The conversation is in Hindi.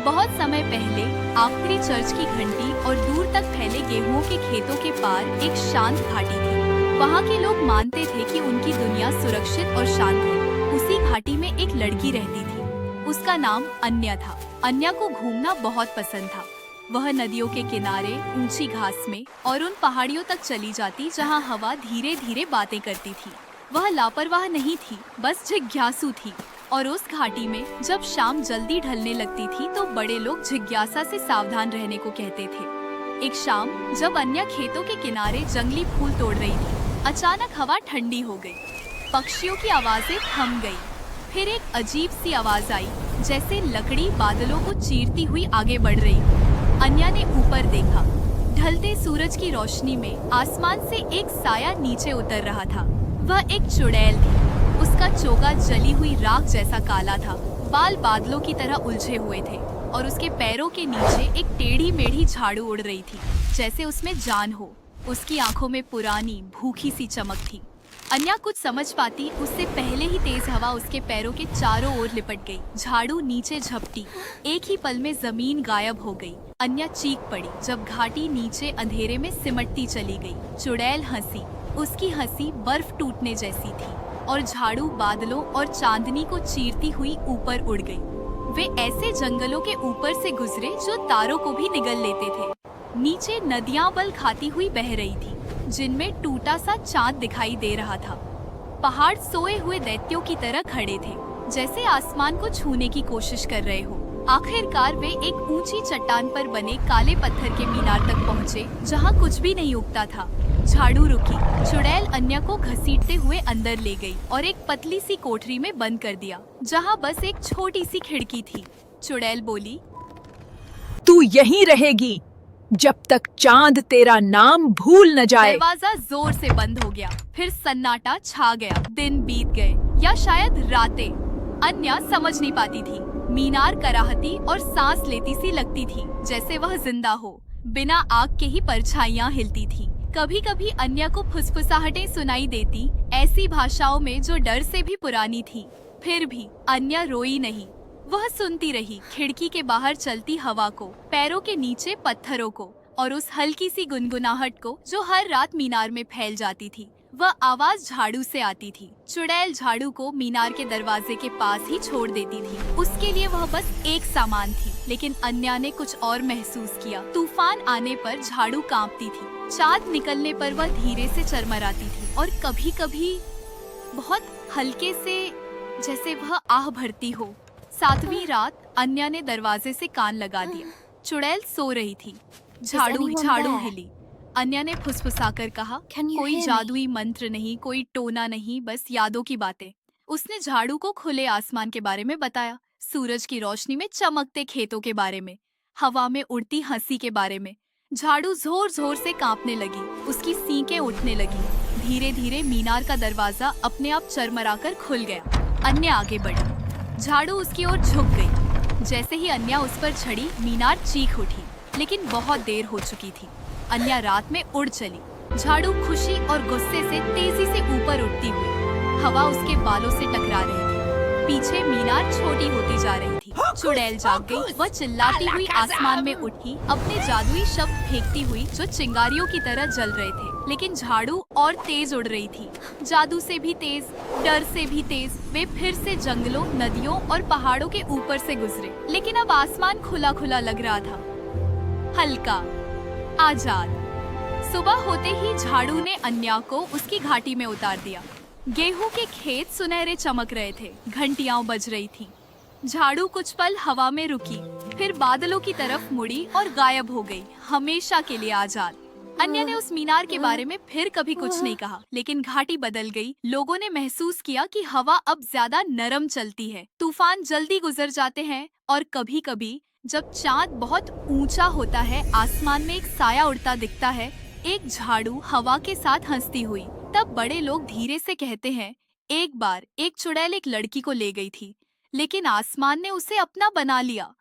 बहुत समय पहले आखिरी चर्च की घंटी और दूर तक फैले गेहूं के खेतों के पार एक शांत घाटी थी। वहाँ के लोग मानते थे कि उनकी दुनिया सुरक्षित और शांत है। उसी घाटी में एक लड़की रहती थी। उसका नाम अन्या था। अन्या को घूमना बहुत पसंद था। वह नदियों के किनारे, ऊंची घास में और उन पहाड़ियों तक चली जाती जहाँ हवा धीरे धीरे बातें करती थी। वह लापरवाह नहीं थी, बस जिज्ञासु थी। और उस घाटी में जब शाम जल्दी ढलने लगती थी तो बड़े लोग जिज्ञासा से सावधान रहने को कहते थे। एक शाम जब अन्या खेतों के किनारे जंगली फूल तोड़ रही थी, अचानक हवा ठंडी हो गई। पक्षियों की आवाजें थम गई। फिर एक अजीब सी आवाज आई, जैसे लकड़ी बादलों को चीरती हुई आगे बढ़ रही। अन्या ने ऊपर देखा। ढलते सूरज की रोशनी में आसमान से एक साया नीचे उतर रहा था। वह एक चुड़ैल थी। उसका चोगा जली हुई राख जैसा काला था, बाल बादलों की तरह उलझे हुए थे और उसके पैरों के नीचे एक टेढ़ी मेढ़ी झाड़ू उड़ रही थी, जैसे उसमें जान हो। उसकी आंखों में पुरानी भूखी सी चमक थी। अन्या कुछ समझ पाती उससे पहले ही तेज हवा उसके पैरों के चारों ओर लिपट गई। झाड़ू नीचे झपटी, एक ही पल में जमीन गायब हो गई। अन्या चीख पड़ी जब घाटी नीचे अंधेरे में सिमटती चली गई। चुड़ैल हंसी, उसकी हंसी बर्फ टूटने जैसी थी और झाड़ू बादलों और चांदनी को चीरती हुई ऊपर उड़ गई। वे ऐसे जंगलों के ऊपर से गुजरे जो तारों को भी निगल लेते थे। नीचे नदियां बल खाती हुई बह रही थी, जिनमें टूटा सा चांद दिखाई दे रहा था। पहाड़ सोए हुए दैत्यों की तरह खड़े थे, जैसे आसमान को छूने की कोशिश कर रहे हो। आखिरकार वे एक ऊंची चट्टान पर बने काले पत्थर के मीनार तक पहुँचे, जहाँ कुछ भी नहीं उगता था। झाड़ू रुकी। चुड़ैल अन्या को घसीटते हुए अंदर ले गई और एक पतली सी कोठरी में बंद कर दिया, जहाँ बस एक छोटी सी खिड़की थी। चुड़ैल बोली, तू यहीं रहेगी जब तक चांद तेरा नाम भूल न जाए। दरवाजा जोर से बंद हो गया। फिर सन्नाटा छा गया। दिन बीत गए, या शायद रातें। अन्या समझ नहीं पाती थी। मीनार कराहती और सांस लेती सी लगती थी, जैसे वह जिंदा हो। बिना आग के ही परछाइयां हिलती थी। कभी कभी अन्या को फुसफुसाहटें सुनाई देती, ऐसी भाषाओं में जो डर से भी पुरानी थी। फिर भी अन्या रोई नहीं। वह सुनती रही, खिड़की के बाहर चलती हवा को, पैरों के नीचे पत्थरों को और उस हल्की सी गुनगुनाहट को जो हर रात मीनार में फैल जाती थी। वह आवाज झाड़ू से आती थी। चुड़ैल झाड़ू को मीनार के दरवाजे के पास ही छोड़ देती थी। उसके लिए वह बस एक सामान थी, लेकिन अन्या ने कुछ और महसूस किया। तूफान आने पर झाड़ू कांपती थी। चाँद निकलने पर वह धीरे से चरमराती थी और कभी कभी बहुत हल्के से, जैसे वह आह भरती हो। 7वीं रात अन्या ने दरवाजे से कान लगा दिया। चुड़ैल सो रही थी। झाड़ू हिली। अन्या ने फुसफुसाकर कहा, कोई जादुई मंत्र नहीं, कोई टोना नहीं, बस यादों की बातें। उसने झाड़ू को खुले आसमान के बारे में बताया, सूरज की रोशनी में चमकते खेतों के बारे में, हवा में उड़ती हंसी के बारे में। झाड़ू जोर जोर से कांपने लगी। उसकी सींकें उठने लगी। धीरे धीरे मीनार का दरवाजा अपने आप चरमराकर खुल गया। अन्या आगे बढ़ी। झाड़ू उसकी ओर झुक गई। जैसे ही अन्या उस पर चढ़ी, मीनार चीख उठी, लेकिन बहुत देर हो चुकी थी। अन्या रात में उड़ चली। झाड़ू खुशी और गुस्से से तेजी से ऊपर उड़ती हुई, हवा उसके बालों से टकरा रही थी। पीछे मीनार छोटी होती जा रही थी। चुड़ैल जाग गई। वह चिल्लाती हुई आसमान में उठी, अपने जादुई शब्द फेंकती हुई जो चिंगारियों की तरह जल रहे थे। लेकिन झाड़ू और तेज उड़ रही थी, जादू से भी तेज, डर से भी तेज। वे फिर से जंगलों, नदियों और पहाड़ों के ऊपर से गुजरे, लेकिन अब आसमान खुला खुला लग रहा था, हल्का, आजाद। सुबह होते ही झाड़ू ने अन्या को उसकी घाटी में उतार दिया। गेहूं के खेत सुनहरे चमक रहे थे, घंटियां बज रही थी। झाड़ू कुछ पल हवा में रुकी, फिर बादलों की तरफ मुड़ी और गायब हो गई, हमेशा के लिए आजाद। अन्या ने उस मीनार के बारे में फिर कभी कुछ नहीं कहा, लेकिन घाटी बदल गई। लोगों ने महसूस किया कि हवा अब ज्यादा नरम चलती है, तूफान जल्दी गुजर जाते हैं और कभी कभी जब चांद बहुत ऊंचा होता है, आसमान में एक साया उड़ता दिखता है, एक झाड़ू हवा के साथ हंसती हुई। तब बड़े लोग धीरे से कहते हैं, एक बार एक चुड़ैल एक लड़की को ले गई थी, लेकिन आसमान ने उसे अपना बना लिया।